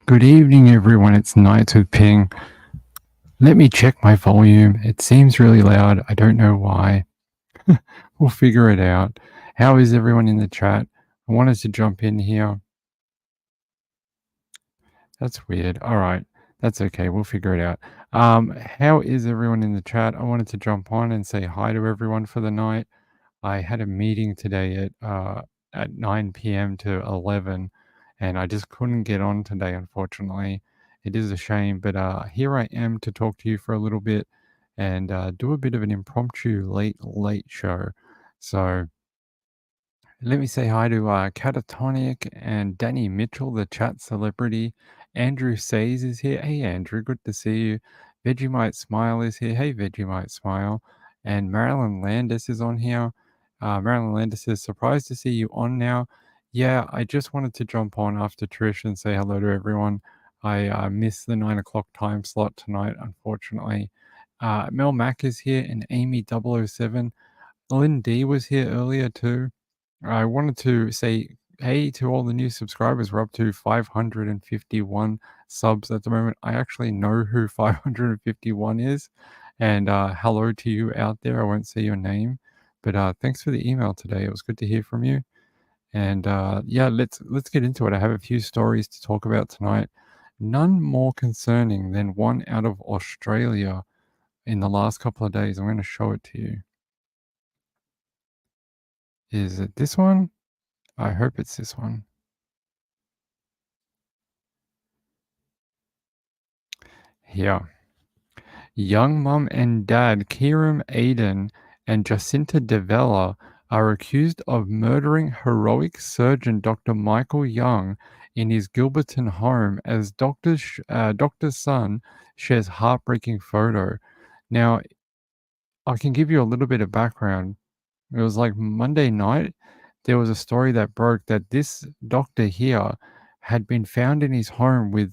Good evening, everyone. It's Nights with Ping. Let me check my volume. It seems really loud. I don't know why. We'll figure it out. How is everyone in the chat? I wanted to jump in here. That's weird. All right. That's okay. We'll figure it out. How is everyone in the chat? I wanted to jump on and say hi to everyone for the night. I had a meeting today at 9 p.m. to 11, and I just couldn't get on today, unfortunately. It is a shame, but here I am to talk to you for a little bit and do a bit of an impromptu late show. So let me say hi to Catatonic and Danny Mitchell, the chat celebrity. Andrew Says is here. Hey, Andrew, good to see you. Vegemite Smile is here. Hey, Vegemite Smile. And Marilyn Landis is on here. Marilyn Landis is surprised to see you on now. Yeah, I just wanted to jump on after Trish and say hello to everyone. I missed the 9 o'clock time slot tonight, unfortunately. Mel Mack is here and Amy 007. Lynn D was here earlier too. I wanted to say hey to all the new subscribers. We're up to 551 subs at the moment. I actually know who 551 is. And hello to you out there. I won't say your name, but thanks for the email today. It was good to hear from you. And yeah, let's get into it. I have a few stories to talk about tonight. None more concerning than one out of Australia in the last couple of days. I'm going to show it to you. Is it this one? I hope it's this one. Here. Young mum and dad Kieran Aiden and Jacinta Devella are accused of murdering heroic surgeon Dr. Michael Young in his Gilberton home as doctor's son shares heartbreaking photo. Now, I can give you a little bit of background. It was like Monday night, there was a story that broke that this doctor here had been found in his home with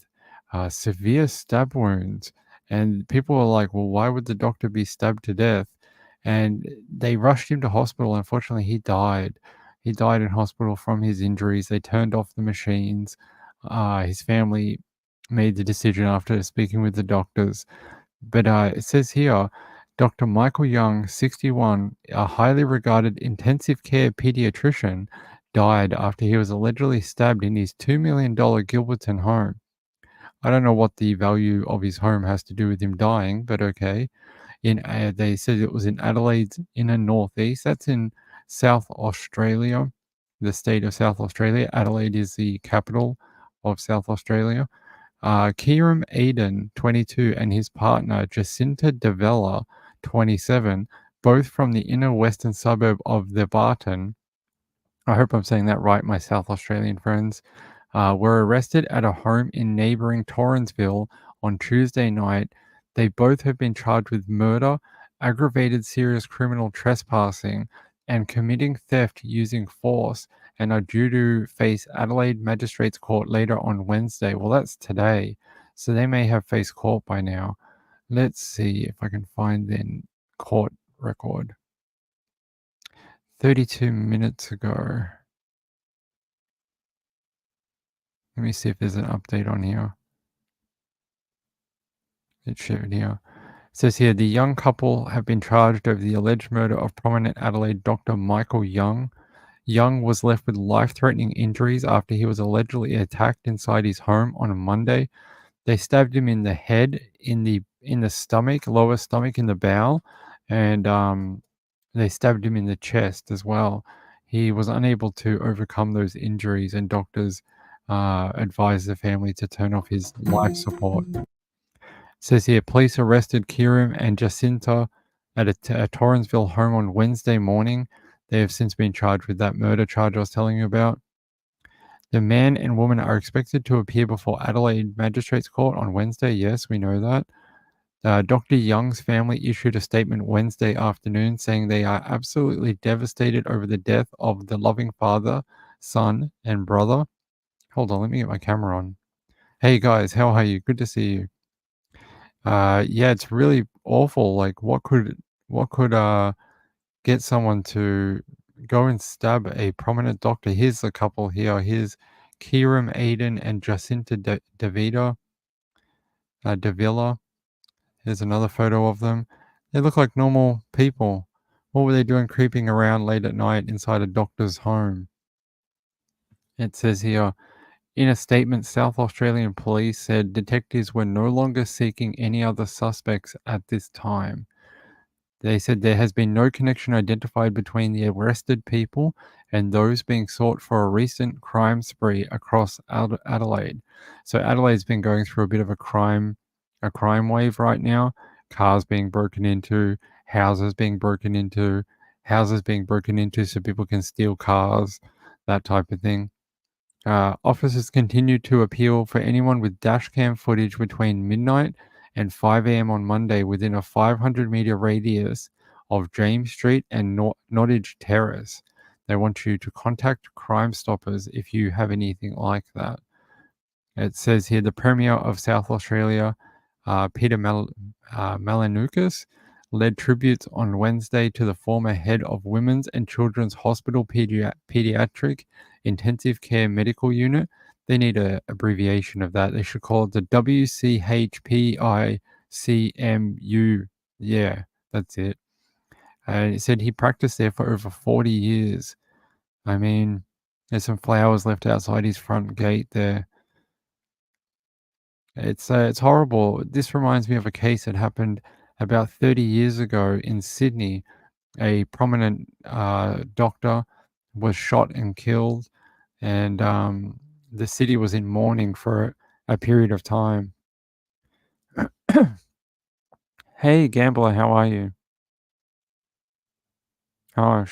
severe stab wounds. And people were like, well, why would the doctor be stabbed to death? And they rushed him to hospital. Unfortunately, he died. He died in hospital from his injuries. They turned off the machines. His family made the decision after speaking with the doctors. But it says here, Dr. Michael Young, 61, a highly regarded intensive care pediatrician, died after he was allegedly stabbed in his $2 million Gilberton home. I don't know what the value of his home has to do with him dying, but okay. They said it was in Adelaide's inner northeast. That's in South Australia, the state of South Australia. Adelaide is the capital of South Australia. Kieran Aiden, 22, and his partner Jacinta Devella, 27, both from the inner western suburb of the Barton. I hope I'm saying that right, my South Australian friends. Were arrested at a home in neighbouring Torrensville on Tuesday night. They both have been charged with murder, aggravated serious criminal trespassing, and committing theft using force, and are due to face Adelaide Magistrates Court later on Wednesday. Well, that's today, so they may have faced court by now. Let's see if I can find their court record. 32 minutes ago. Let me see if there's an update on here. It showed here. It says here, the young couple have been charged over the alleged murder of prominent Adelaide Dr. Michael Young. Young was left with life-threatening injuries after he was allegedly attacked inside his home on a Monday. They stabbed him in the head, in the stomach, lower stomach, in the bowel, and they stabbed him in the chest as well. He was unable to overcome those injuries, and doctors advised the family to turn off his life support. It says here, police arrested Kieran and Jacinta at a Torrensville home on Wednesday morning. They have since been charged with that murder charge I was telling you about. The man and woman are expected to appear before Adelaide Magistrates Court on Wednesday. Yes, we know that. Dr. Young's family issued a statement Wednesday afternoon saying they are absolutely devastated over the death of the loving father, son, and brother. Hold on, let me get my camera on. Hey guys, how are you? Good to see you. Yeah, it's really awful. Like, what could get someone to go and stab a prominent doctor? Here's the couple here. Here's Kieran Aiden and Jacinta Davila. Here's another photo of them. They look like normal people. What were they doing creeping around late at night inside a doctor's home? It says here, in a statement, South Australian police said detectives were no longer seeking any other suspects at this time. They said there has been no connection identified between the arrested people and those being sought for a recent crime spree across Adelaide. So Adelaide's been going through a bit of a crime wave right now. Cars being broken into, houses being broken into, houses being broken into so people can steal cars, that type of thing. Officers continue to appeal for anyone with dashcam footage between midnight and 5 a.m. on Monday within a 500-meter radius of James Street and Nottage Terrace. They want you to contact Crime Stoppers if you have anything like that. It says here the Premier of South Australia, Peter Malinukis, led tributes on Wednesday to the former head of Women's and Children's Hospital Pediatric Intensive Care Medical Unit. They need an abbreviation of that. They should call it the WCHPICMU. Yeah, that's it. And it said he practiced there for over 40 years. I mean, there's some flowers left outside his front gate there. It's horrible. This reminds me of a case that happened about 30 years ago in Sydney. A prominent doctor was shot and killed, and the city was in mourning for a period of time. Hey, Gambler, how are you? Oh,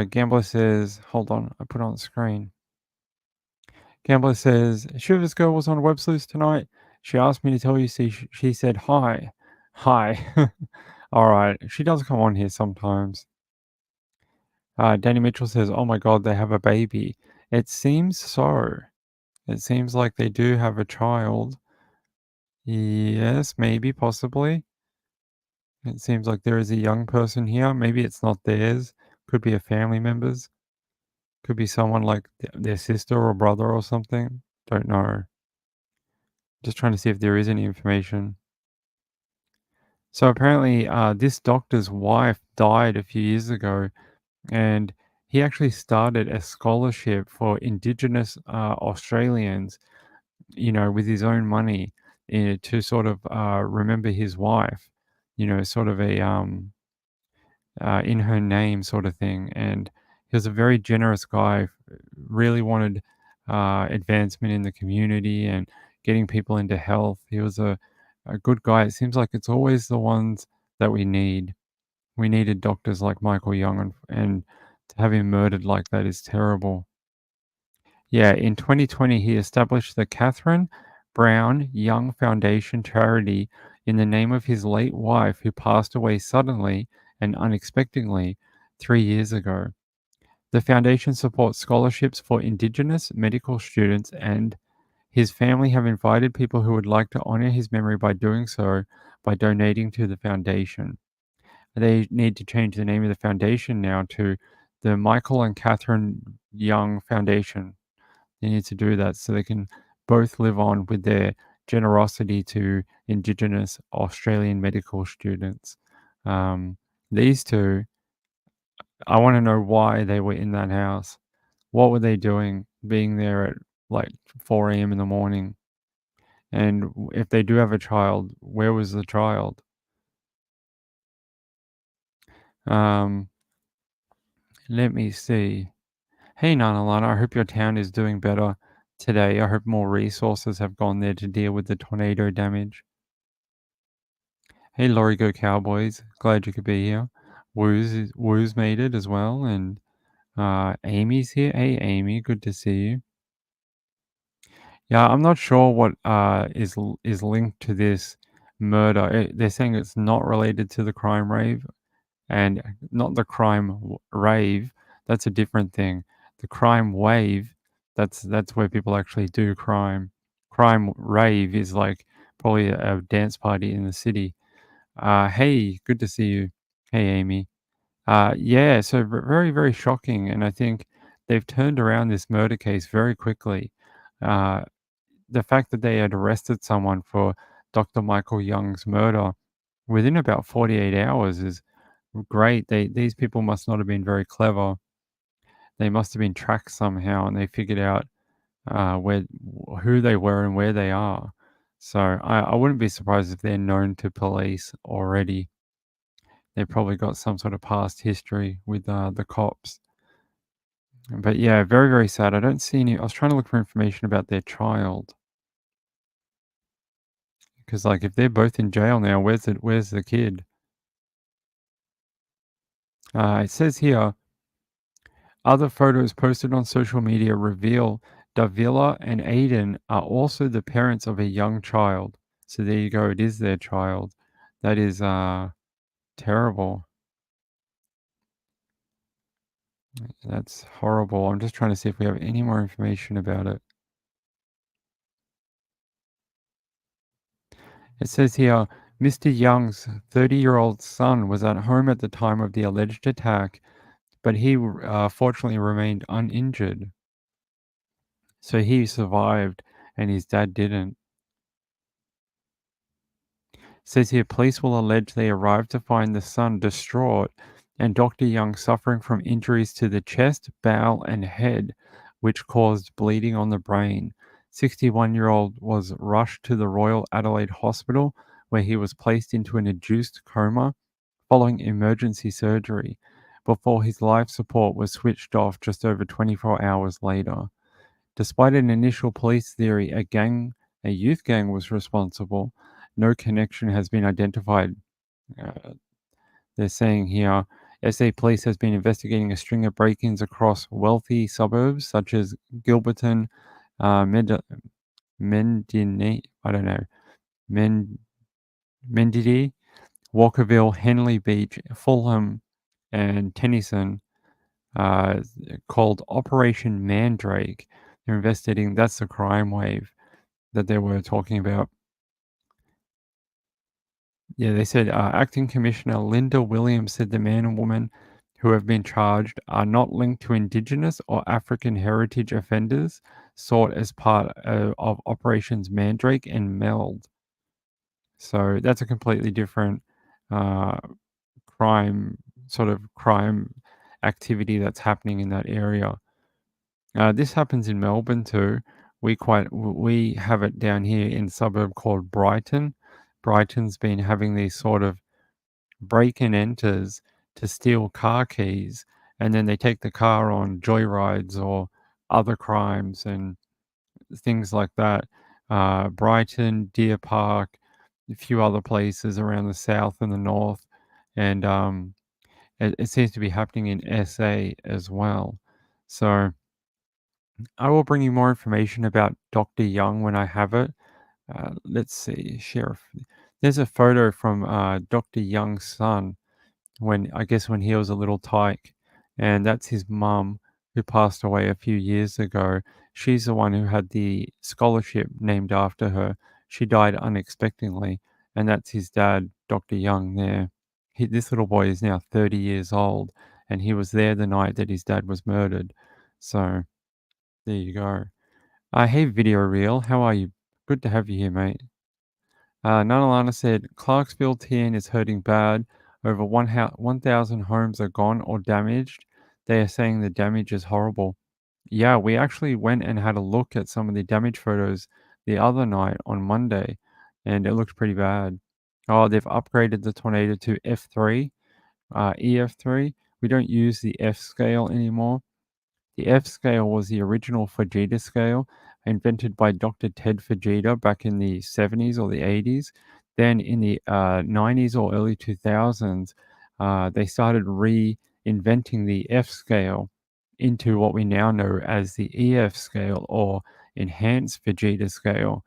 Gambler says, hold on, I put it on the screen. Gambler says, Shivers Girl was on Web Sleuths tonight. She asked me to tell you, she said hi. Hi. All right. She does come on here sometimes. Danny Mitchell says, oh my God, they have a baby. It seems so. It seems like they do have a child. Yes, maybe, possibly. It seems like there is a young person here. Maybe it's not theirs. Could be a family member's. Could be someone like their sister or brother or something. Don't know. Just trying to see if there is any information. So apparently, this doctor's wife died a few years ago, and he actually started a scholarship for Indigenous Australians, with his own money, to sort of remember his wife, sort of a in her name sort of thing. And he was a very generous guy, really wanted advancement in the community and getting people into health. He was a good guy. It seems like it's always the ones that we need. We needed doctors like Michael Young, and to have him murdered like that is terrible. Yeah, in 2020, he established the Catherine Brown Young Foundation charity in the name of his late wife, who passed away suddenly and unexpectedly 3 years ago. The foundation supports scholarships for Indigenous medical students, and his family have invited people who would like to honor his memory by doing so by donating to the foundation. They need to change the name of the foundation now to the Michael and Catherine Young Foundation. They need to do that so they can both live on with their generosity to Indigenous Australian medical students. These two, I want to know why they were in that house. What were they doing being there at like 4 a.m. in the morning? And if they do have a child, where was the child? Um, Let me see. Hey, Nanalana, I hope your town is doing better today. I hope more resources have gone there to deal with the tornado damage. Hey, Laurie Go Cowboys. Glad you could be here. Woo's made it as well. And Amy's here. Hey, Amy. Good to see you. Yeah, I'm not sure what is linked to this murder. They're saying it's not related to the crime rave, and not the rave. That's a different thing. The crime wave, that's where people actually do crime. Crime rave is like probably a dance party in the city. Hey, good to see you. Hey, Amy. Yeah, so very, very shocking. And I think they've turned around this murder case very quickly. Uh, the fact that they had arrested someone for Dr. Michael Young's murder within about 48 hours is great. These people must not have been very clever. They must have been tracked somehow, and they figured out where who they were and where they are. So I wouldn't be surprised if they're known to police already. They probably got some sort of past history with the cops. But yeah, very, very sad. I don't see any. I was trying to look for information about their child because, like, if they're both in jail now, where's the kid? It says here other photos posted on social media reveal Davila and Aiden are also the parents of a young child. So there you go. It is their child. That is terrible. That's horrible. I'm just trying to see if we have any more information about it. It says here Mr. Young's 30-year-old son was at home at the time of the alleged attack, but he fortunately remained uninjured. So he survived and his dad didn't. Says here police will allege they arrived to find the son distraught and Dr. Young suffering from injuries to the chest, bowel, and head, which caused bleeding on the brain. 61-year-old was rushed to the Royal Adelaide Hospital where he was placed into an induced coma following emergency surgery before his life support was switched off just over 24 hours later. Despite an initial police theory a youth gang was responsible, no connection has been identified. Uh, they're saying here, SA Police has been investigating a string of break-ins across wealthy suburbs such as Gilberton, Mendini, I don't know, Men, Mendidi, Walkerville, Henley Beach, Fulham, and Tennyson, uh, called Operation Mandrake. They're investigating. That's the crime wave that they were talking about. Yeah, they said Acting Commissioner Linda Williams said the man and woman who have been charged are not linked to Indigenous or African heritage offenders sought as part of Operations Mandrake and Meld. So that's a completely different uh, crime, sort of crime activity that's happening in that area. This happens in Melbourne too. We have it down here in a suburb called Brighton. Brighton's been having these sort of break and enters to steal car keys, and then they take the car on joyrides or other crimes and things like that. Brighton, Deer Park, a few other places around the south and the north, and it seems to be happening in SA as well. So I will bring you more information about Dr. Young when I have it. Let's see, Sheriff. There's a photo from Dr. Young's son when I guess when he was a little tyke, and that's his mum who passed away a few years ago. She's the one who had the scholarship named after her. She died unexpectedly, and that's his dad, Dr. Young. There, this little boy is now 30 years old, and he was there the night that his dad was murdered. So there you go. Hey, Video Reel, how are you? Good to have you here, mate. Nanalana said, Clarksville TN is hurting bad. Over 1,000 homes are gone or damaged. They are saying the damage is horrible. Yeah, we actually went and had a look at some of the damage photos the other night on Monday, and it looked pretty bad. Oh, they've upgraded the tornado to F3, EF3. We don't use the F scale anymore. The F scale was the original Fujita scale, invented by Dr. Ted Fujita back in the 70s or the 80s. Then in the 90s or early 2000s, they started reinventing the F scale into what we now know as the EF scale or enhanced Fujita scale.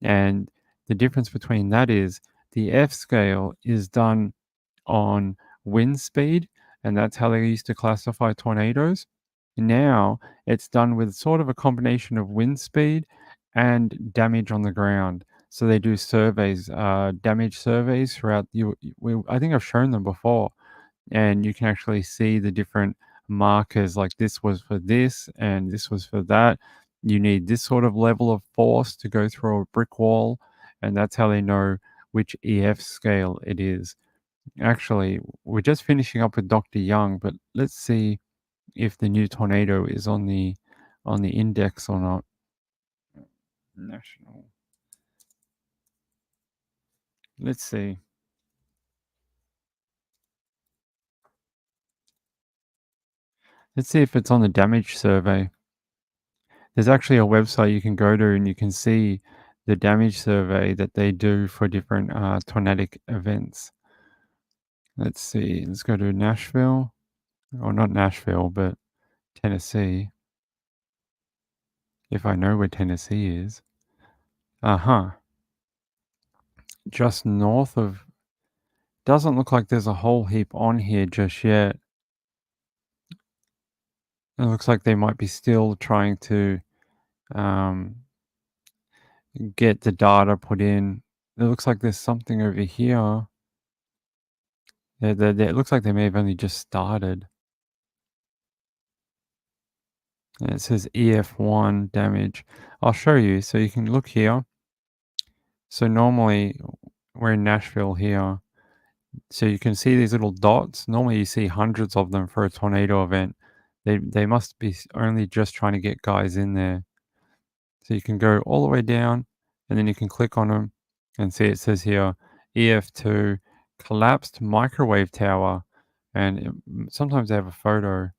And the difference between that is the F scale is done on wind speed, and that's how they used to classify tornadoes. Now it's done with sort of a combination of wind speed and damage on the ground. So they do surveys, damage surveys throughout. I think I've shown them before, and you can actually see the different markers, like this was for this and this was for that. You need this sort of level of force to go through a brick wall, and that's how they know which EF scale it is. Actually, we're just finishing up with Dr. Young, but let's see if the new tornado is on the index or not. National. Let's see. Let's see if it's on the damage survey. There's actually a website you can go to and you can see the damage survey that they do for different tornadic events. Let's see. Let's go to Nashville. Or not Nashville, but Tennessee. If I know where Tennessee is. Uh-huh. Just north of. Doesn't look like there's a whole heap on here just yet. It looks like they might be still trying to um, get the data put in. It looks like there's something over here. It looks like they may have only just started. And it says EF1 damage. I'll show you. So you can look here. So normally we're in Nashville here. So you can see these little dots. Normally you see hundreds of them for a tornado event. They must be only just trying to get guys in there. So you can go all the way down and then you can click on them and see it says here EF2 collapsed microwave tower. And sometimes they have a photo.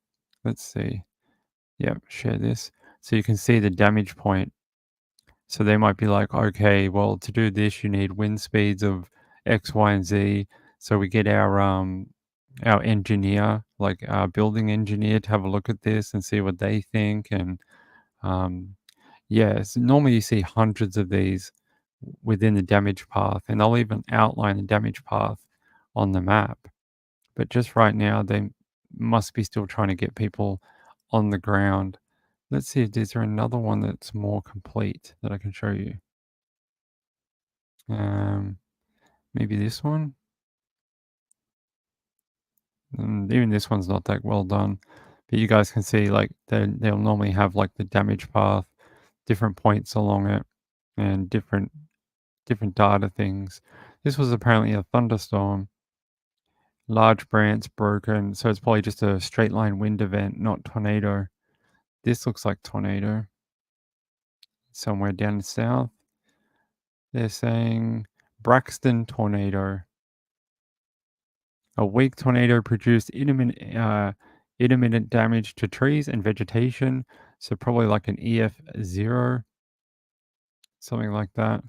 Let's see. Yep, share this. So you can see the damage point. So they might be like, okay, well, to do this, you need wind speeds of X, Y, and Z. So we get our engineer, like our building engineer, to have a look at this and see what they think. And yeah, so normally you see hundreds of these within the damage path, and they'll even outline the damage path on the map. But just right now, they must be still trying to get people on the ground. Let's see, is there another one that's more complete that I can show you? Um, maybe this one? Even this one's not that well done. But you guys can see, like, they'll normally have, like, the damage path, different points along it, and different data things. This was apparently a thunderstorm. Large branch broken, so it's probably just a straight line wind event, not tornado. This looks like tornado. Somewhere down south. They're saying Braxton tornado. A weak tornado produced intermittent damage to trees and vegetation. So probably like an EF0, something like that.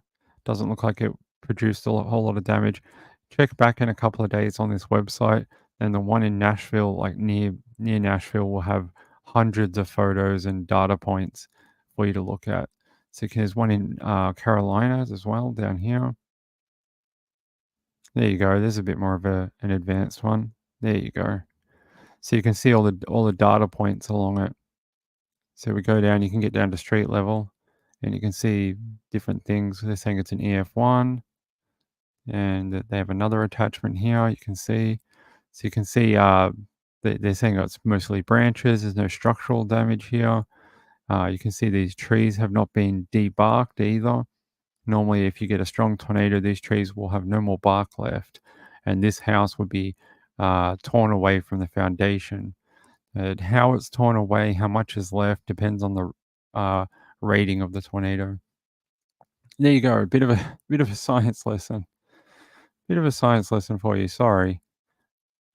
Doesn't look like it produced a whole lot of damage. Check back in a couple of days on this website, and the one in Nashville, like near Nashville, will have hundreds of photos and data points for you to look at. So there's one in Carolinas as well down here. There you go. There's a bit more of an advanced one. There you go. So you can see all the data points along it. So we go down. You can get down to street level, and you can see different things. They're saying it's an EF1, and that they have another attachment here. You can see. So you can see they're saying it's mostly branches. There's no structural damage here. You can see these trees have not been debarked either. Normally, if you get a strong tornado, these trees will have no more bark left, and this house would be torn away from the foundation. How it's torn away, how much is left, depends on the rating of the tornado. There you go, a bit of a bit of a science lesson. Bit of a science lesson for you. Sorry,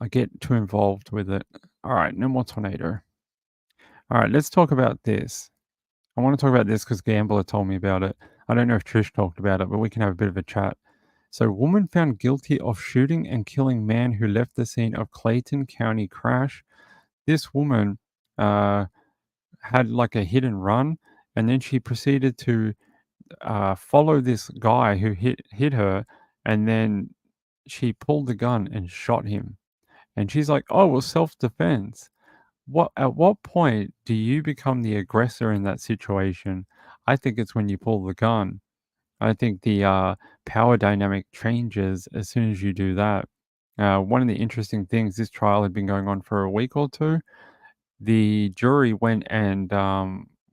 I get too involved with it. All right, no more tornado. All right, let's talk about this. I want to talk about this because Gambler told me about it. I don't know if Trish talked about it, but we can have a bit of a chat. So, woman found guilty of shooting and killing man who left the scene of Clayton County crash. This woman had like a hit and run, and then she proceeded to follow this guy who hit her, and then she pulled the gun and shot him. And she's like, "Oh, well, self defense." At what point do you become the aggressor in that situation? I think it's when you pull the gun. I think the power dynamic changes as soon as you do that. One of the interesting things, this trial had been going on for a week or two, The jury went and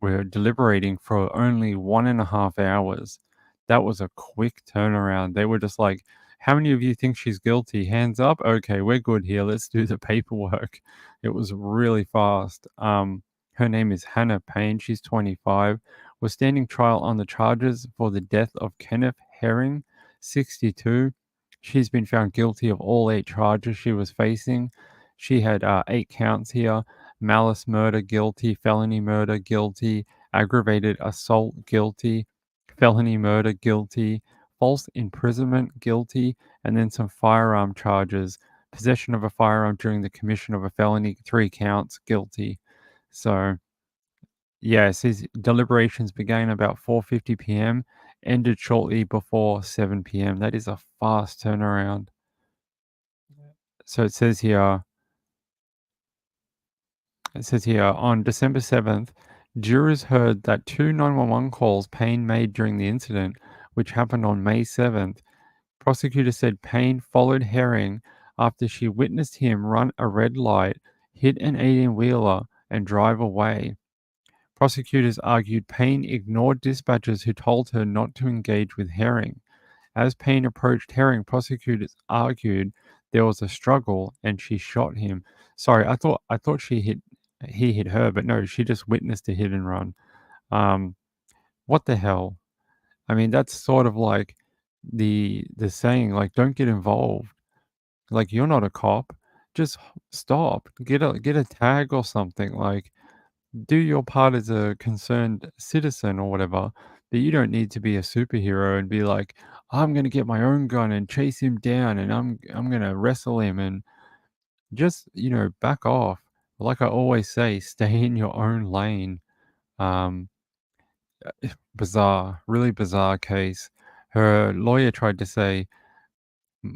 were deliberating for only 1.5 hours. That was a quick turnaround. They were just like, how many of you think she's guilty? Hands up. Okay, we're good here. Let's do the paperwork. It was really fast. Her name is Hannah Payne. She's 25. Was standing trial on the charges for the death of Kenneth Herring, 62. She's been found guilty of all 8 charges she was facing. She had 8 counts here: malice murder, guilty; felony murder, guilty; aggravated assault, guilty; felony murder, guilty; false imprisonment, guilty; and then some firearm charges: possession of a firearm during the commission of a felony, 3 counts, guilty. So, yeah, it says deliberations began about 4:50 p.m., ended shortly before 7 p.m. That is a fast turnaround. So it says here, on December 7th, jurors heard that 2 911 calls Payne made during the incident, which happened on May 7th. Prosecutors said Payne followed Herring after she witnessed him run a red light, hit an 18-wheeler, and drive away. Prosecutors argued Payne ignored dispatchers who told her not to engage with Herring. As Payne approached Herring, prosecutors argued there was a struggle and she shot him. Sorry, I thought he hit her, but no, she just witnessed a hit and run. Um, what the hell? I mean, that's sort of like the saying, like, don't get involved. Like, you're not a cop. Just stop. Get a tag or something. Like, do your part as a concerned citizen or whatever, but you don't need to be a superhero and be like, I'm gonna get my own gun and chase him down and I'm gonna wrestle him, and just, back off. Like I always say, stay in your own lane. Um, Bizarre, really bizarre case. Her lawyer tried to say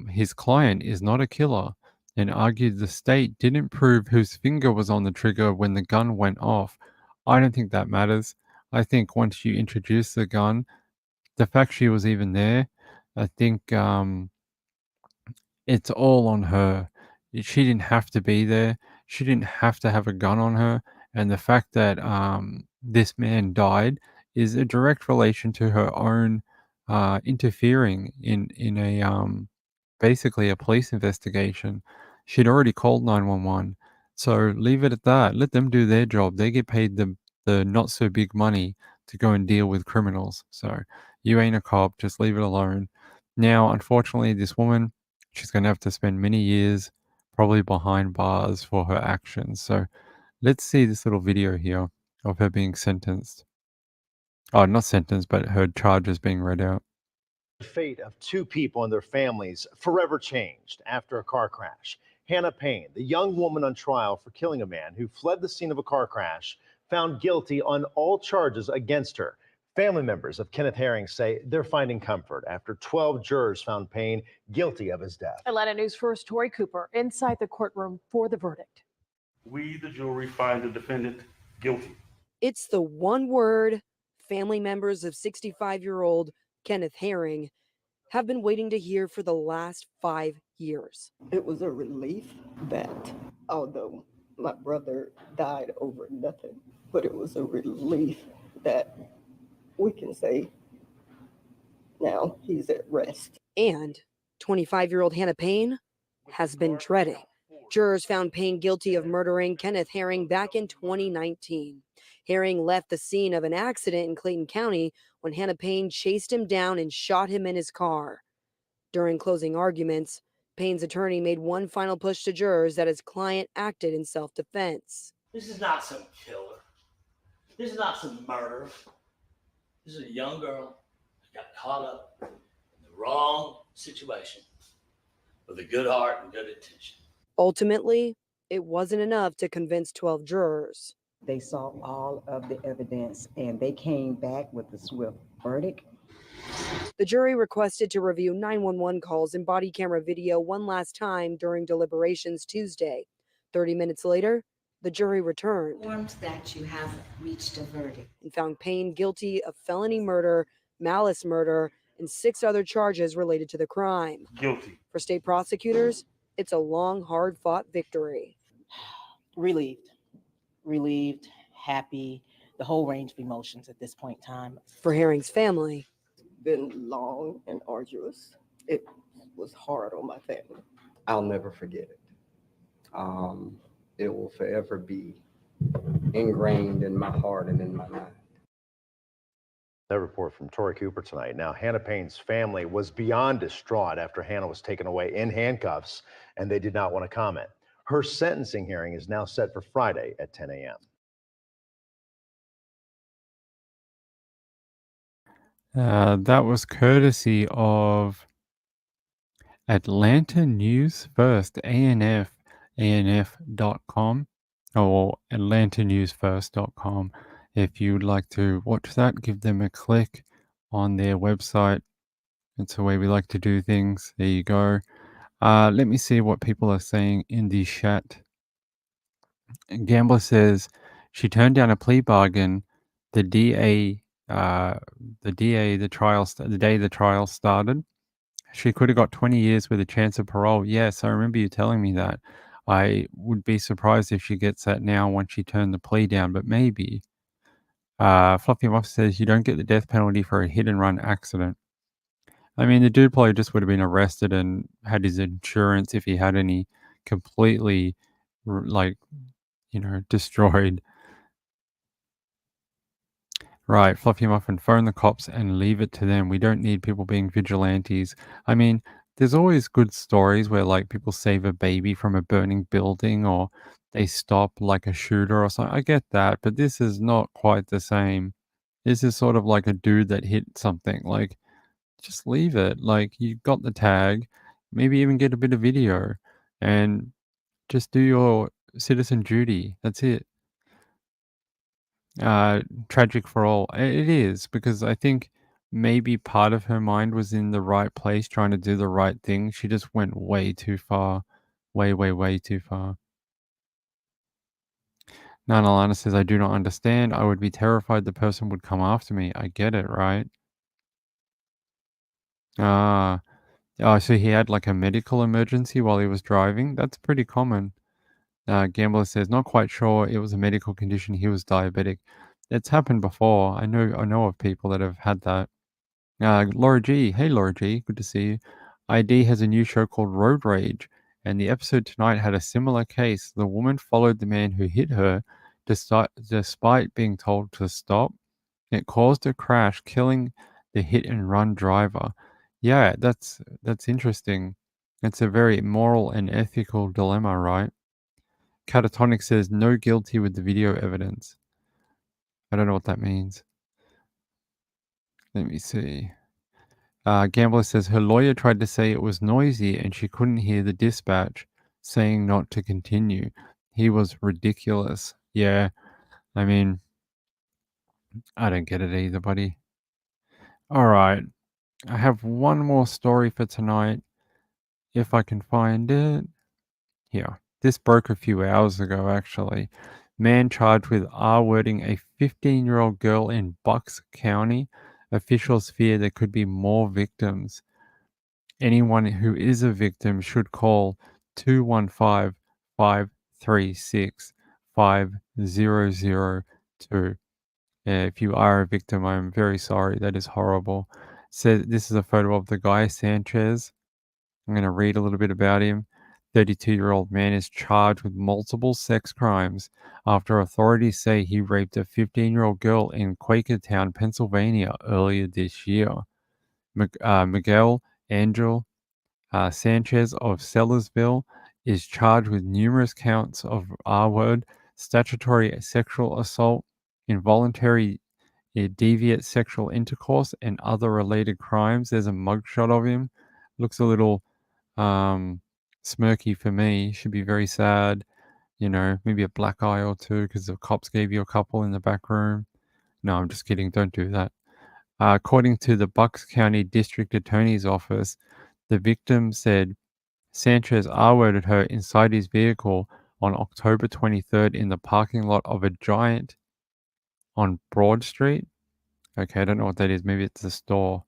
his client is not a killer and argued the state didn't prove whose finger was on the trigger when the gun went off. I don't think that matters. I think once you introduce the gun, the fact she was even there, I think it's all on her. She didn't have to be there. She didn't have to have a gun on her. And the fact that this man died is a direct relation to her own interfering in a basically a police investigation. She'd already called 911. So leave it at that. Let them do their job. They get paid the not so big money to go and deal with criminals. So you ain't a cop. Just leave it alone. Now, unfortunately, this woman, she's going to have to spend many years probably behind bars for her actions. So let's see this little video here of her being sentenced. Oh, not sentenced, but her charges being read out. The fate of 2 people and their families forever changed after a car crash. Hannah Payne, the young woman on trial for killing a man who fled the scene of a car crash, found guilty on all charges against her. Family members of Kenneth Herring say they're finding comfort after 12 jurors found Payne guilty of his death. Atlanta News 1st Tori Cooper inside the courtroom for the verdict. We, the jury, find the defendant guilty. It's the one word family members of 65-year-old Kenneth Herring have been waiting to hear for the last 5 years. It was a relief that, although my brother died over nothing, but it was a relief that we can say now he's at rest. And 25-year-old Hannah Payne has been dreading. Jurors found Payne guilty of murdering Kenneth Herring back in 2019. Herring left the scene of an accident in Clayton County when Hannah Payne chased him down and shot him in his car. During closing arguments, Payne's attorney made one final push to jurors that his client acted in self-defense. This is not some killer. This is not some murder. This is a young girl who got caught up in the wrong situation with a good heart and good intention. Ultimately, it wasn't enough to convince 12 jurors. They saw all of the evidence and they came back with a swift verdict. The jury requested to review 911 calls and body camera video one last time during deliberations Tuesday. 30 minutes later, the jury returned. Informed that you have reached a verdict. And found Payne guilty of felony murder, malice murder, and 6 other charges related to the crime. Guilty. For state prosecutors, it's a long, hard-fought victory. Relieved. relieved, happy, the whole range of emotions at this point in time. For Herring's family, Been long and arduous. It was hard on my family. I'll never forget it. It will forever be ingrained in my heart and in my mind. That report from Tori Cooper tonight. Now, Hannah Payne's family was beyond distraught after Hannah was taken away in handcuffs, and they did not want to comment. Her sentencing hearing is now set for Friday at 10 a.m. That was courtesy of Atlanta News First, ANF.com, or atlantanewsfirst.com. If you'd like to watch that, give them a click on their website. It's the way we like to do things. There you go. Let me see what people are saying in the chat. Gambler says she turned down a plea bargain. The DA, the day the trial started. She could have got 20 years with a chance of parole. Yes, I remember you telling me that. I would be surprised if she gets that now once she turned the plea down, but maybe. Fluffy Muff says you don't get the death penalty for a hit and run accident. I mean, the dude probably just would have been arrested and had his insurance if he had any completely, destroyed. Right, Fluffy Muffin, phone the cops and leave it to them. We don't need people being vigilantes. I mean, there's always good stories where like people save a baby from a burning building or they stop like a shooter or something. I get that, but this is not quite the same. This is sort of like a dude that hit something. Like, just leave it. Like, you got the tag, maybe even get a bit of video and just do your citizen duty. That's it. Tragic for all. It is, because I think maybe part of her mind was in the right place trying to do the right thing. She just went way too far. Way, way, way too far. Nana Lana says, I do not understand. I would be terrified the person would come after me. I get it, right? Ah. Oh, so he had like a medical emergency while he was driving? That's pretty common. Gambler says, not quite sure it was a medical condition. He was diabetic. It's happened before. I know of people that have had that. Laura G. Hey, Laura G. Good to see you. ID has a new show called Road Rage, and the episode tonight had a similar case. The woman followed the man who hit her despite being told to stop. It caused a crash, killing the hit and run driver. Yeah, that's interesting. It's a very moral and ethical dilemma, right? Catatonic says no guilty with the video evidence. I don't know what that means. Let me see. Gambler says her lawyer tried to say it was noisy and she couldn't hear the dispatch saying not to continue. He was ridiculous. Yeah, I mean, I don't get it either, buddy. All right. I have one more story for tonight, if I can find it. Here. This broke a few hours ago, actually. Man charged with R-wording a 15-year-old girl in Bucks County. Officials fear there could be more victims. Anyone who is a victim should call 215-536-5002. If you are a victim, I'm very sorry. That is horrible. So this is a photo of the guy, Sanchez. I'm going to read a little bit about him. 32-year-old man is charged with multiple sex crimes after authorities say he raped a 15-year-old girl in Quakertown, Pennsylvania earlier this year. Miguel Angel Sanchez of Sellersville is charged with numerous counts of R-word, statutory sexual assault, involuntary deviant sexual intercourse, and other related crimes. There's a mugshot of him. Looks a little smirky for me. Should be very sad. Maybe a black eye or two because the cops gave you a couple in the back room. No, I'm just kidding. Don't do that. According to the Bucks County District Attorney's Office, the victim said Sanchez R-worded her inside his vehicle on October 23rd in the parking lot of a Giant on Broad Street. Okay, I don't know what that is. Maybe it's a store.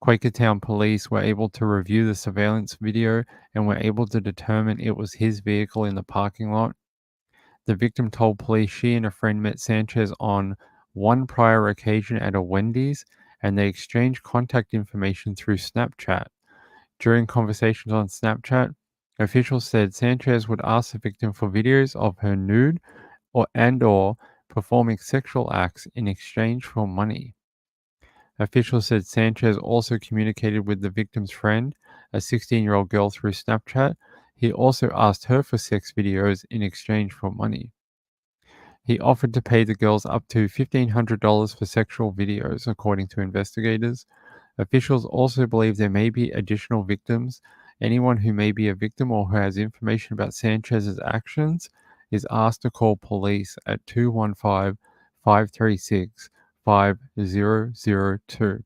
Quakertown police were able to review the surveillance video and were able to determine it was his vehicle in the parking lot. The victim told police she and a friend met Sanchez on one prior occasion at a Wendy's and they exchanged contact information through Snapchat. During conversations on Snapchat, officials said Sanchez would ask the victim for videos of her nude or performing sexual acts in exchange for money. Officials said Sanchez also communicated with the victim's friend, a 16-year-old girl, through Snapchat. He also asked her for sex videos in exchange for money. He offered to pay the girls up to $1,500 for sexual videos, according to investigators. Officials also believe there may be additional victims. Anyone who may be a victim or who has information about Sanchez's actions is asked to call police at 215 536 5002.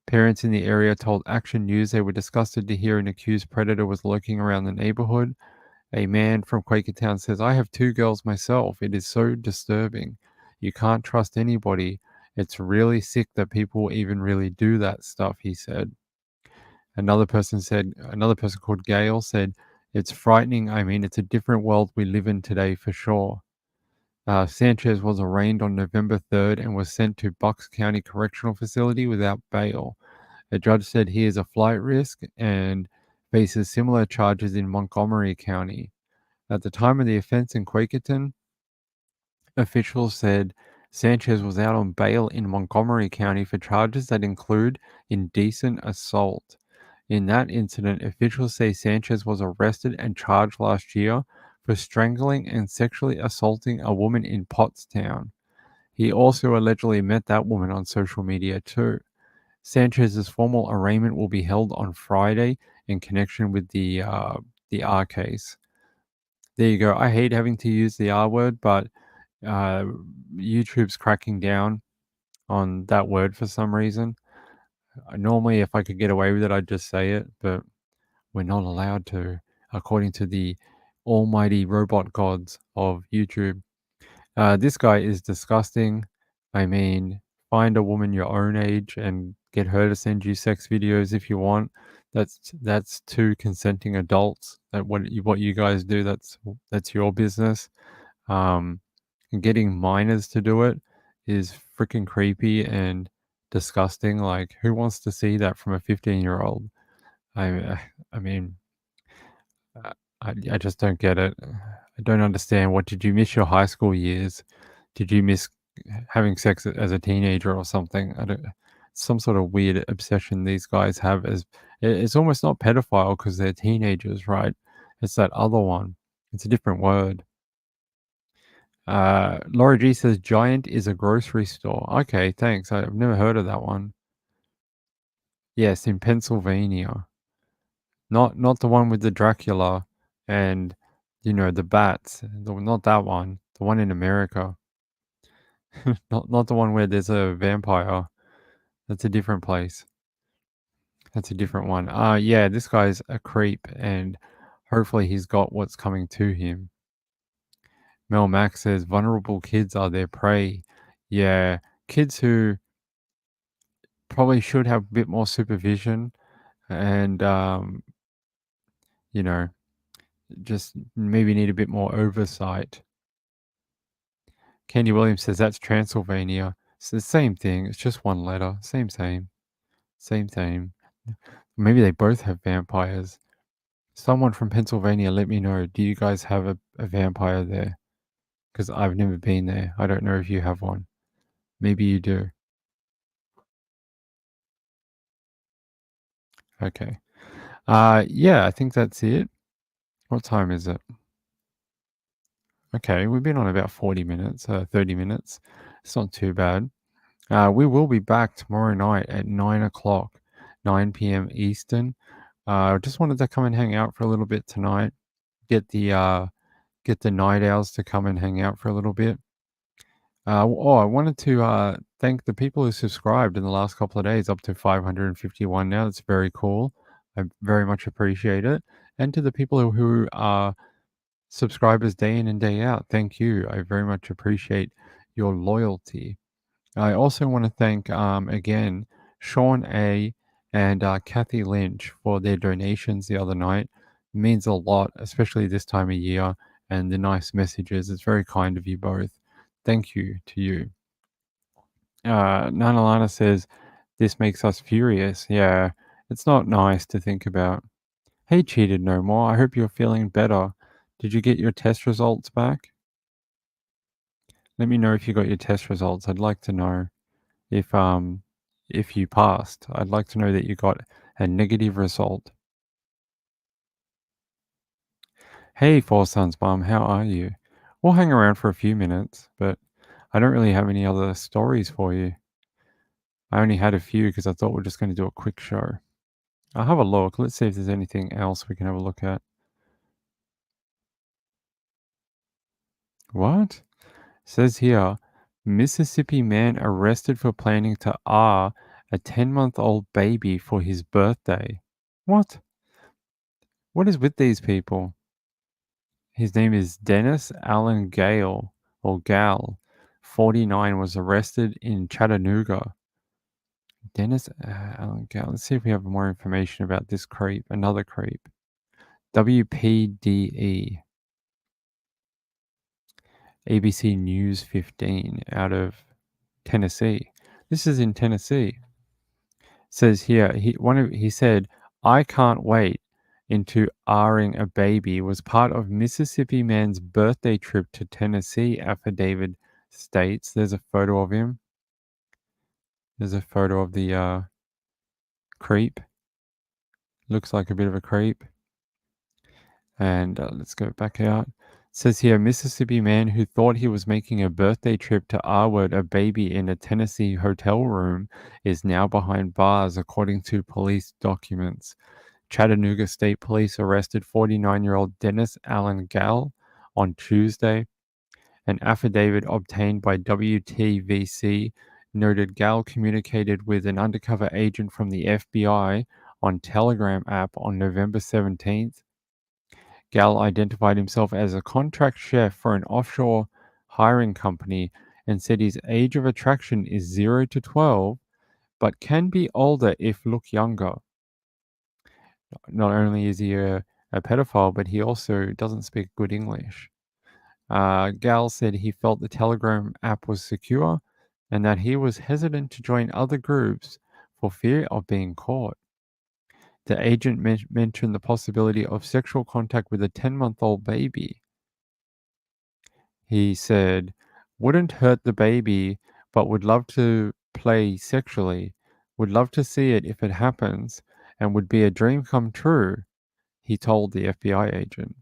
Parents in the area told Action News they were disgusted to hear an accused predator was lurking around the neighborhood. A man from Quakertown says, I have two girls myself. It is so disturbing. You can't trust anybody. It's really sick that people even really do that stuff, he said. Another person called Gail said, it's frightening. I mean, it's a different world we live in today for sure. Sanchez was arraigned on November 3rd and was sent to Bucks County Correctional Facility without bail. A judge said he is a flight risk and faces similar charges in Montgomery County. At the time of the offense in Quakerton, officials said Sanchez was out on bail in Montgomery County for charges that include indecent assault. In that incident, officials say Sanchez was arrested and charged last year for strangling and sexually assaulting a woman in Pottstown. He also allegedly met that woman on social media too. Sanchez's formal arraignment will be held on Friday in connection with the R case. There you go. I hate having to use the R word, but YouTube's cracking down on that word for some reason. Normally, if I could get away with it, I'd just say it, but we're not allowed to, according to the almighty robot gods of YouTube. This guy is disgusting. I mean, find a woman your own age and get her to send you sex videos if you want. That's two consenting adults. That what you guys do. That's your business. And getting minors to do it is freaking creepy and disgusting. Like, who wants to see that from a 15-year-old? I mean, I just don't get it. I don't understand. What did you miss your high school years? Did you miss having sex as a teenager or something? I don't. Some sort of weird obsession these guys have as it's almost not pedophile because they're teenagers, right? It's that other one. It's a different word. Laura G says Giant is a grocery store. Okay, thanks. I've never heard of that one. Yes, in Pennsylvania. Not the one with the Dracula and the bats. Not that one. The one in America. Not the one where there's a vampire. That's a different place. That's a different one. Yeah, this guy's a creep and hopefully he's got what's coming to him. Mel Max says vulnerable kids are their prey. Yeah, kids who probably should have a bit more supervision and you know, just maybe need a bit more oversight. Candy Williams says that's Transylvania. It's the same thing. It's just one letter. Same. Maybe they both have vampires. Someone from Pennsylvania, let me know. Do you guys have a vampire there? Because I've never been there. I don't know if you have one. Maybe you do. Okay. Yeah, I think that's it. What time is it? Okay, we've been on about 40 minutes, 30 minutes. It's not too bad. We will be back tomorrow night at 9 o'clock, 9 p.m. Eastern. Just wanted to come and hang out for a little bit tonight. Get the night owls to come and hang out for a little bit. I wanted to thank the people who subscribed in the last couple of days, up to 551 now. That's very cool. I very much appreciate it. And to the people who are subscribers day in and day out, thank you. I very much appreciate your loyalty. I also want to thank again Sean A and Kathy Lynch for their donations the other night. It means a lot, especially this time of year. and the nice messages. It's very kind of you both. Thank you to you. Nana Lana says, this makes us furious. Yeah, it's not nice to think about. Hey, Cheated No More, I hope you're feeling better. Did you get your test results back? Let me know if you got your test results. I'd like to know if you passed. I'd like to know that you got a negative result. Hey, Four Sons Mum, how are you? We'll hang around for a few minutes, but I don't really have any other stories for you. I only had a few because I thought we're just going to do a quick show. I'll have a look. Let's see if there's anything else we can have a look at. What? Says here, Mississippi man arrested for planning to a 10-month-old baby for his birthday. What? What is with these people? His name is Dennis Allen Gale, or Gal, 49, was arrested in Chattanooga. Dennis Allen Gale. Let's see if we have more information about this creep, another creep. WPDE. ABC News 15 out of Tennessee. This is in Tennessee. Says here, he said, I can't wait into R-ing a baby was part of Mississippi man's birthday trip to Tennessee, affidavit states. There's a photo of him. There's a photo of the creep. Looks like a bit of a creep. And let's go back out. It says here, Mississippi man who thought he was making a birthday trip to R-word a baby in a Tennessee hotel room is now behind bars, according to police documents. Chattanooga State Police arrested 49-year-old Dennis Allen Gall on Tuesday. An affidavit obtained by WTVC noted Gall communicated with an undercover agent from the FBI on Telegram app on November 17th. Gall identified himself as a contract chef for an offshore hiring company and said his age of attraction is 0 to 12, but can be older if look younger. Not only is he a pedophile, but he also doesn't speak good English. Gal said he felt the Telegram app was secure and that he was hesitant to join other groups for fear of being caught. The agent mentioned the possibility of sexual contact with a 10-month-old baby. He said, wouldn't hurt the baby, but would love to play sexually, would love to see it if it happens, and would be a dream come true, he told the FBI agent.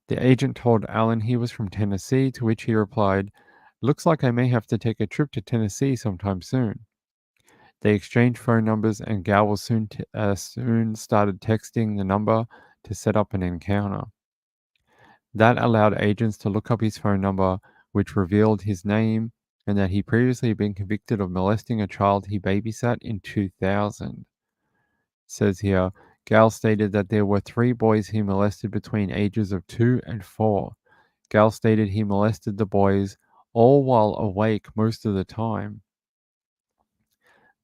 The agent told Allen he was from Tennessee, to which he replied, looks like I may have to take a trip to Tennessee sometime soon. They exchanged phone numbers, and Gal was soon started texting the number to set up an encounter. That allowed agents to look up his phone number, which revealed his name and that he previously had been convicted of molesting a child he babysat in 2000. Says here, Gal stated that there were 3 boys he molested between ages of 2 and 4. Gal stated he molested the boys all while awake most of the time.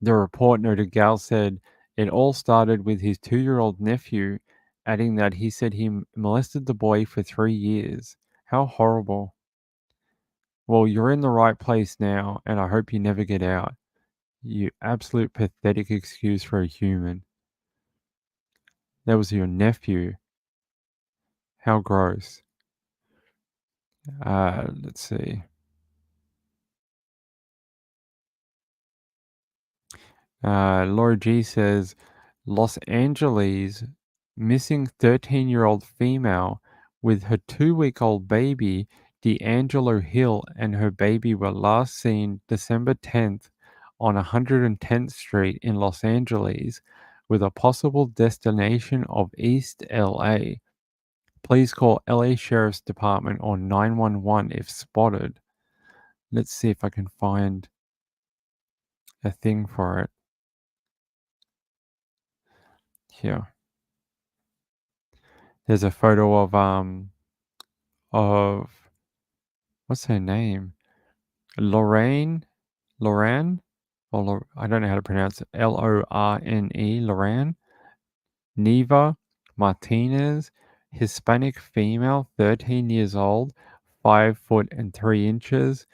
The report noted Gal said it all started with his 2-year-old nephew, adding that he said he molested the boy for 3 years. How horrible. Well, you're in the right place now, and I hope you never get out. You absolute pathetic excuse for a human. That was your nephew. How gross. Let's see. Laura G says, Los Angeles missing 13-year-old female with her 2-week-old baby, D'Angelo Hill, and her baby were last seen December 10th on 110th Street in Los Angeles, with a possible destination of East LA. Please call LA Sheriff's Department or 911 if spotted. Let's see if I can find a thing for it. Here. There's a photo of what's her name? Lorraine? Or I don't know how to pronounce it. Lorne, Lorraine. Neva Martinez, Hispanic female, 13 years old, 5 foot and 3 inches,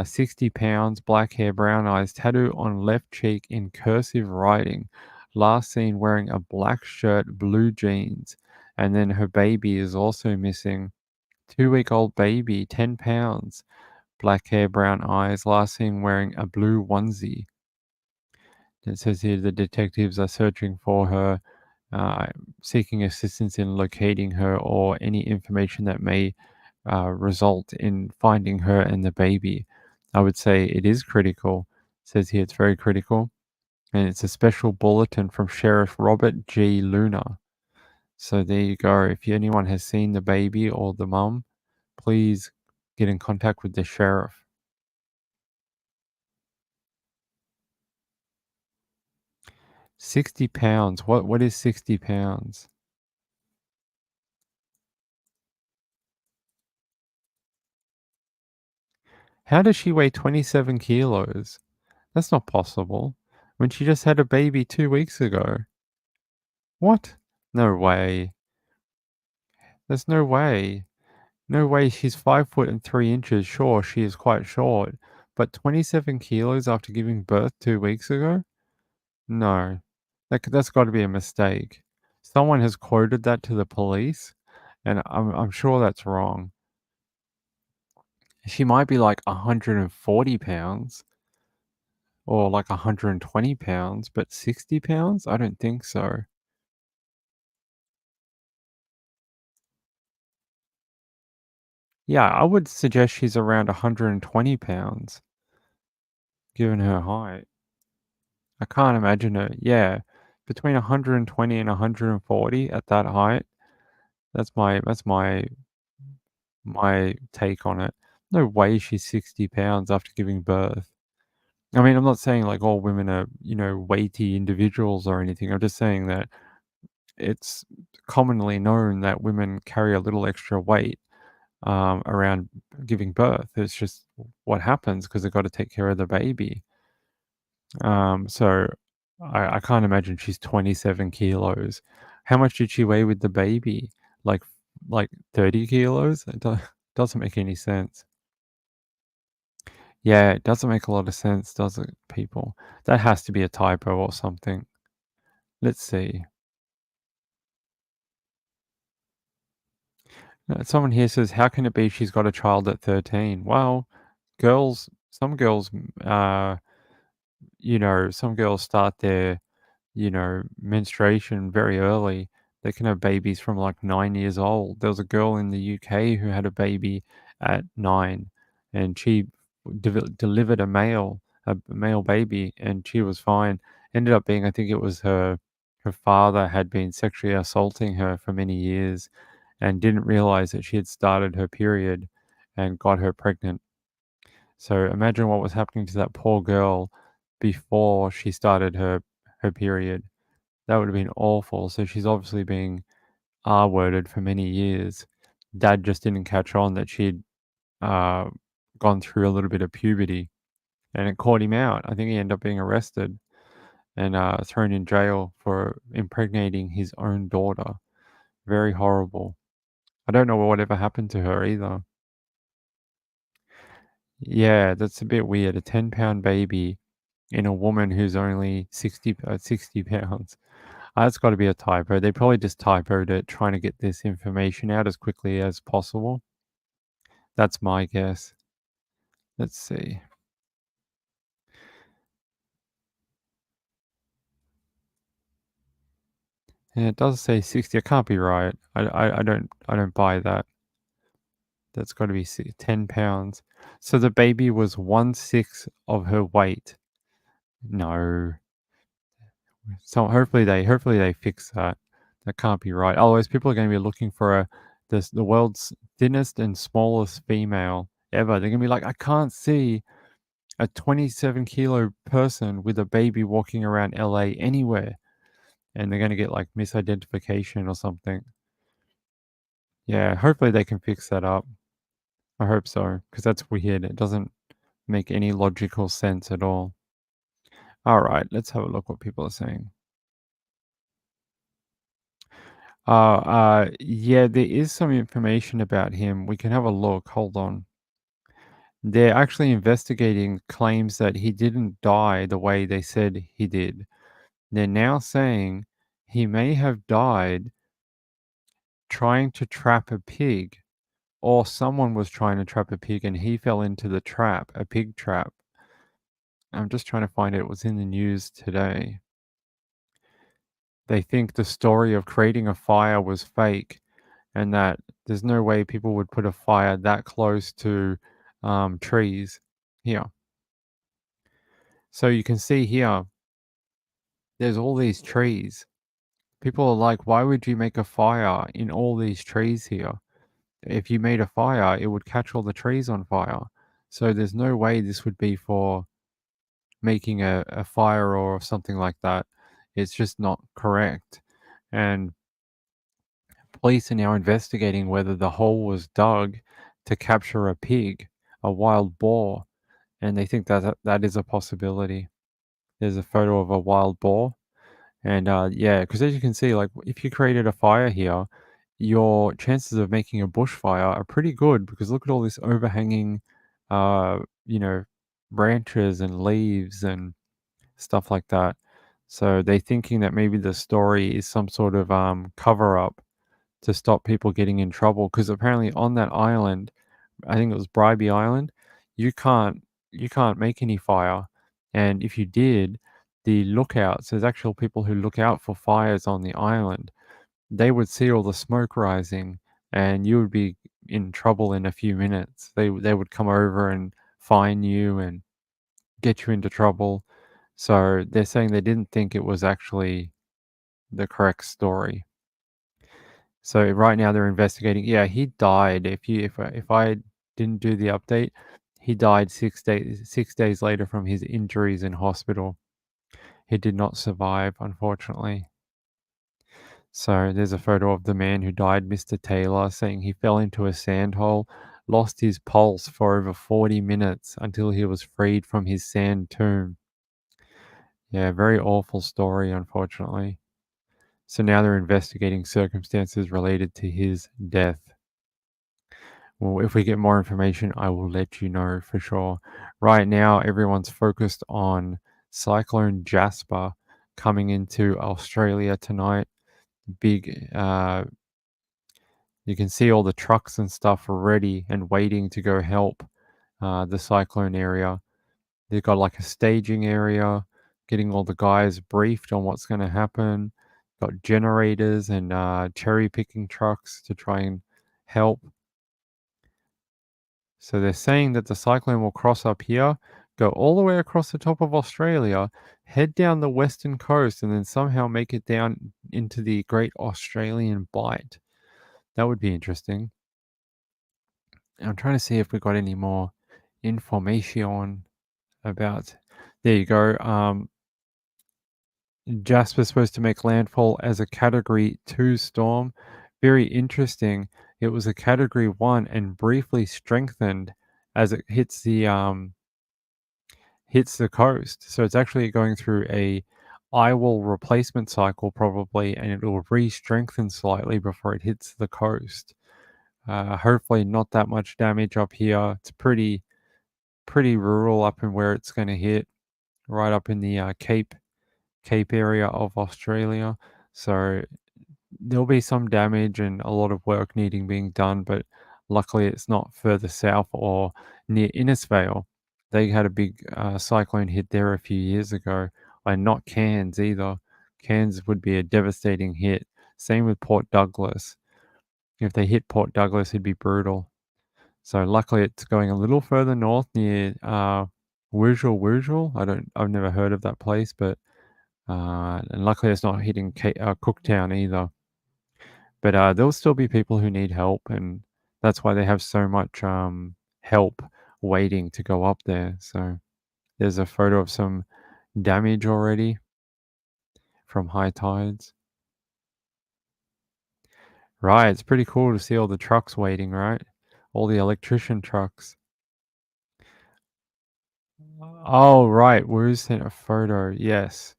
60 pounds, black hair, brown eyes, tattoo on left cheek in cursive writing. Last seen wearing a black shirt, blue jeans. And then her baby is also missing. 2-week-old baby, 10 pounds, black hair, brown eyes, last seen wearing a blue onesie. It says here the detectives are searching for her, seeking assistance in locating her or any information that may result in finding her and the baby. I would say it is critical. It says here it's very critical. And it's a special bulletin from Sheriff Robert G. Luna. So there you go. If anyone has seen the baby or the mum, please get in contact with the sheriff. 60 pounds. What is 60 pounds? How does she weigh 27 kilos? That's not possible. When she just had a baby 2 weeks ago. What? No way. There's no way. No way. She's 5 foot and 3 inches. Sure, she is quite short. But 27 kilos after giving birth 2 weeks ago? No. That's got to be a mistake. Someone has quoted that to the police, and I'm sure that's wrong. She might be like 140 pounds or like 120 pounds, but 60 pounds? I don't think so. Yeah, I would suggest she's around 120 pounds, given her height. I can't imagine her. Yeah, between 120 and 140 at that height. That's my take on it. No way she's 60 pounds after giving birth. I mean, I'm not saying like all women are, weighty individuals or anything. I'm just saying that it's commonly known that women carry a little extra weight around giving birth. It's just what happens because they've got to take care of the baby. So I can't imagine she's 27 kilos. How much did she weigh with the baby? Like like 30 kilos? Doesn't make any sense. Yeah, it doesn't make a lot of sense, does it, people? That has to be a typo or something. Let's see. Someone here says, how can it be she's got a child at 13? Well, some girls, some girls start their, menstruation very early. They can have babies from like 9 years old. There was a girl in the UK who had a baby at 9, and she delivered a male baby, and she was fine. Ended up being, I think it was her father had been sexually assaulting her for many years and didn't realize that she had started her period and got her pregnant. So imagine what was happening to that poor girl before she started her period. That would have been awful. So she's obviously being R-worded for many years. Dad just didn't catch on that she'd uh, gone through a little bit of puberty, and it caught him out. I think he ended up being arrested and thrown in jail for impregnating his own daughter. Very horrible. I don't know whatever happened to her either. Yeah, that's a bit weird. A 10-pound baby in a woman who's only 60 pounds. That's got to be a typo. They probably just typoed it, trying to get this information out as quickly as possible. That's my guess. Let's see. And it does say 60. It can't be right. I don't buy that. That's got to be 10 pounds. So the baby was 1/6 of her weight. No. So hopefully they fix that. That can't be right. Otherwise, people are going to be looking for the world's thinnest and smallest female ever. They're going to be like, I can't see a 27 kilo person with a baby walking around LA anywhere, and they're going to get like misidentification or something. Yeah, hopefully they can fix that up. I hope so, because that's weird. It doesn't make any logical sense at all. All right, let's have a look what people are saying. Yeah, there is some information about him. We can have a look. Hold on. They're actually investigating claims that he didn't die the way they said he did. They're now saying he may have died trying to trap a pig, or someone was trying to trap a pig and he fell into the trap, a pig trap. I'm just trying to find it. It was in the news today. They think the story of creating a fire was fake and that there's no way people would put a fire that close to trees here. So you can see here, there's all these trees. People are like, why would you make a fire in all these trees here? If you made a fire, it would catch all the trees on fire. So there's no way this would be for making a fire or something like that. It's just not correct. And police are now investigating whether the hole was dug to capture a pig, a wild boar, and they think that that is a possibility. There's a photo of a wild boar, and yeah, because as you can see, like if you created a fire here, your chances of making a bushfire are pretty good because look at all this overhanging, uh, you know, branches and leaves and stuff like that. So they're thinking that maybe the story is some sort of cover up to stop people getting in trouble because apparently on that island, I think it was Bribey Island, you can't make any fire, and if you did, the lookouts, there's actual people who look out for fires on the island. They would see all the smoke rising, and you would be in trouble in a few minutes. They would come over and fine you and get you into trouble. So they're saying they didn't think it was actually the correct story. So right now they're investigating. Yeah, he died. If I didn't do the update, he died 6 days later from his injuries in hospital. He did not survive, unfortunately. So there's a photo of the man who died, Mr. Taylor, saying he fell into a sand hole, lost his pulse for over 40 minutes until he was freed from his sand tomb. Yeah, very awful story, unfortunately. So now they're investigating circumstances related to his death. Well, if we get more information, I will let you know for sure. Right now, everyone's focused on Cyclone Jasper coming into Australia tonight. Big, you can see all the trucks and stuff ready and waiting to go help the cyclone area. They've got like a staging area, getting all the guys briefed on what's going to happen. Got generators and cherry picking trucks to try and help. So they're saying that the cyclone will cross up here, go all the way across the top of Australia, head down the western coast, and then somehow make it down into the Great Australian Bight. That would be interesting. I'm trying to see if we got any more information about. There you go. Jasper's supposed to make landfall as a Category 2 storm. Very interesting. It was a Category 1 and briefly strengthened as it hits the coast. So it's actually going through a eyewall replacement cycle probably, and it will re-strengthen slightly before it hits the coast. Hopefully not that much damage up here. It's pretty rural up in where it's going to hit, right up in the Cape area of Australia. So there'll be some damage and a lot of work needing being done, but luckily it's not further south or near Innisfail. They had a big cyclone hit there a few years ago, and not Cairns either. Cairns would be a devastating hit. Same with Port Douglas. If they hit Port Douglas, it'd be brutal. So luckily it's going a little further north near Wurzel. I've never heard of that place, but and luckily it's not hitting Cooktown either. But there'll still be people who need help, and that's why they have so much help waiting to go up there. So there's a photo of some damage already from high tides. Right, it's pretty cool to see all the trucks waiting, right? All the electrician trucks. Oh, right. Where's sent a photo? Yes.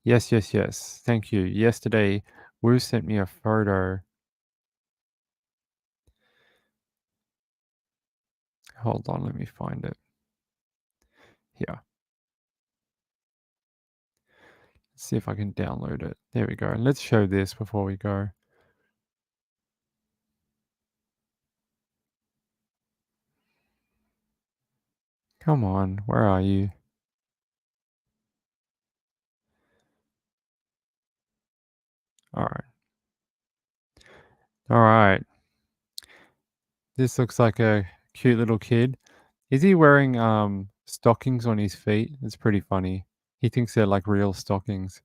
Yes. Thank you. Yesterday, Wu sent me a photo. Hold on, let me find it. Here. Let's see if I can download it. There we go. Let's show this before we go. Come on, where are you? All right. All right. This looks like a cute little kid. Is he wearing stockings on his feet? It's pretty funny. He thinks they're like real stockings.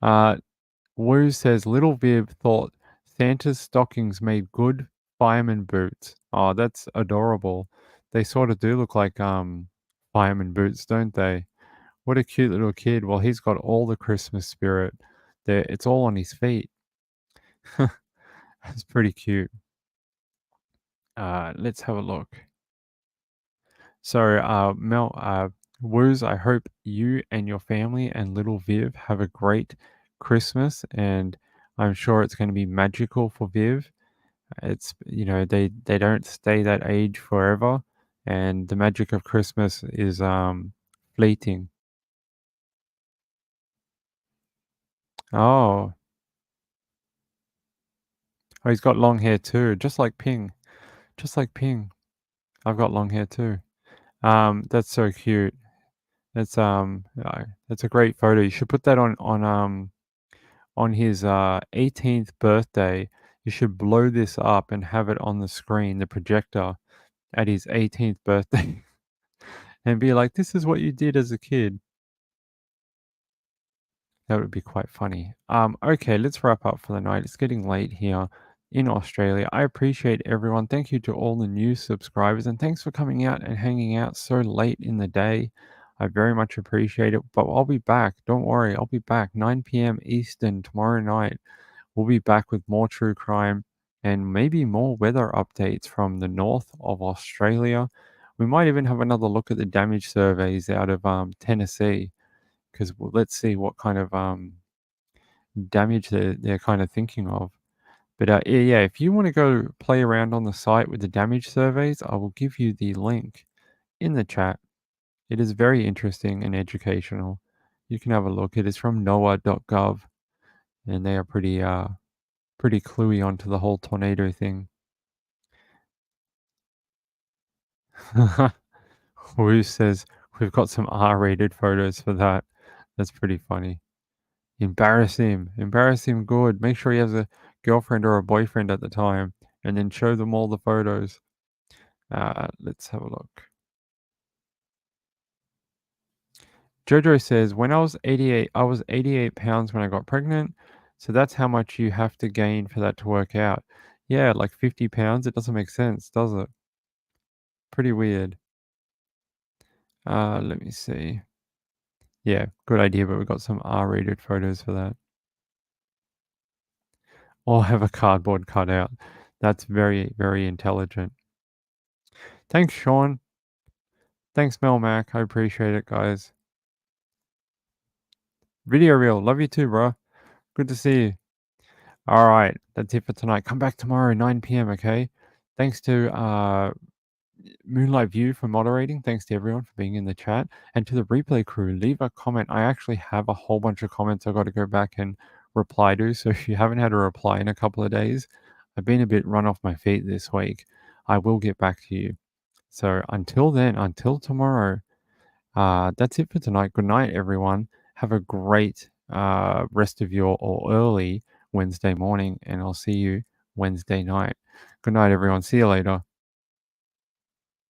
Wu says little Viv thought Santa's stockings made good fireman boots. Oh, that's adorable. They sort of do look like fireman boots, don't they? What a cute little kid. Well, he's got all the Christmas spirit. There, it's all on his feet. That's pretty cute. Let's have a look. So, Woos, I hope you and your family and little Viv have a great Christmas, and I'm sure it's going to be magical for Viv. It's they don't stay that age forever, and the magic of Christmas is fleeting. Oh, oh, he's got long hair too, just like Ping, just like Ping. I've got long hair too. That's so cute. That's a great photo. You should put that on his 18th birthday. You should blow this up and have it on the screen, the projector, at his 18th birthday, and be like, "This is what you did as a kid." That would be quite funny. Okay, let's wrap up for the night. It's getting late here in Australia. I appreciate everyone. Thank you to all the new subscribers, and thanks for coming out and hanging out so late in the day. I very much appreciate it. But I'll be back. Don't worry, I'll be back 9 p.m. Eastern tomorrow night. We'll be back with more true crime and maybe more weather updates from the north of Australia. We might even have another look at the damage surveys out of Tennessee, because let's see what kind of damage they're kind of thinking of. But yeah, if you want to go play around on the site with the damage surveys, I will give you the link in the chat. It is very interesting and educational. You can have a look. It is from noaa.gov, and they are pretty cluey onto the whole tornado thing. Who says we've got some R-rated photos for that? That's pretty funny. Embarrass him good. Make sure he has a girlfriend or a boyfriend at the time, and then show them all the photos. Let's have a look. Jojo says, when I was 88, I was 88 pounds when I got pregnant. So that's how much you have to gain for that to work out. Yeah, like 50 pounds. It doesn't make sense, does it? Pretty weird. Let me see. Yeah, good idea, but we've got some R-rated photos for that. Or have a cardboard cutout. That's very, very intelligent. Thanks, Sean. Thanks, Mel Mac. I appreciate it, guys. Video Reel. Love you too, bro. Good to see you. All right. That's it for tonight. Come back tomorrow, 9 p.m., okay? Thanks to Moonlight View for moderating. Thanks to everyone for being in the chat. And to the replay crew, leave a comment. I actually have a whole bunch of comments I've got to go back and reply to. So if you haven't had a reply in a couple of days, I've been a bit run off my feet this week. I will get back to you. So until then, until tomorrow, that's it for tonight. Good night, everyone. Have a great rest of your or early Wednesday morning, and I'll see you Wednesday night. Good night, everyone. See you later.